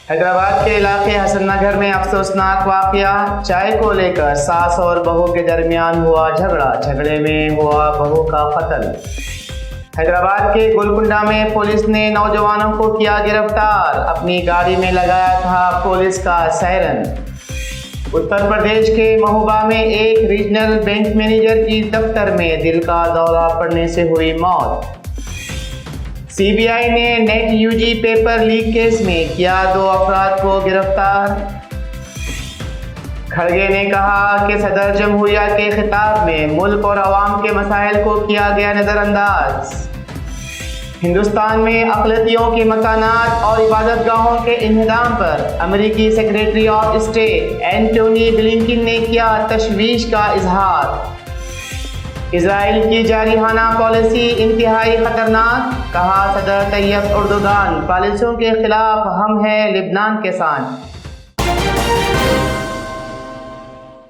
حیدرآباد کے علاقے حسن نگر میں افسوسناک واقعہ، چائے کو لے کر ساس اور بہو کے درمیان ہوا جھگڑے میں ہوا بہو کا قتل۔ حیدرآباد کے گولکنڈہ میں پولیس نے نوجوانوں کو کیا گرفتار، اپنی گاڑی میں لگایا تھا پولیس کا سائرن۔ اتر پردیش کے مہوبہ میں ایک ریجنل بینک مینیجر کی دفتر میں دل کا دورہ پڑنے سے ہوئی موت۔ سی بی آئی نے NEET U G paper leak case میں کیا 2 افراد کو گرفتار۔ کھڑگے نے کہا کہ صدر جمہوریہ کے خطاب میں ملک اور عوام کے مسائل کو کیا گیا نظر انداز۔ ہندوستان میں اقلیتوں کے مکانات اور عبادت گاہوں کے انہدام پر امریکی secretary of state Antony Blinken نے کیا تشویش کا اظہار۔ اسرائیل کی جارحانہ پالیسی انتہائی خطرناک، کہا صدر طیب اردوغان، پالیسیوں کے خلاف ہم ہیں لبنان کے ساتھ۔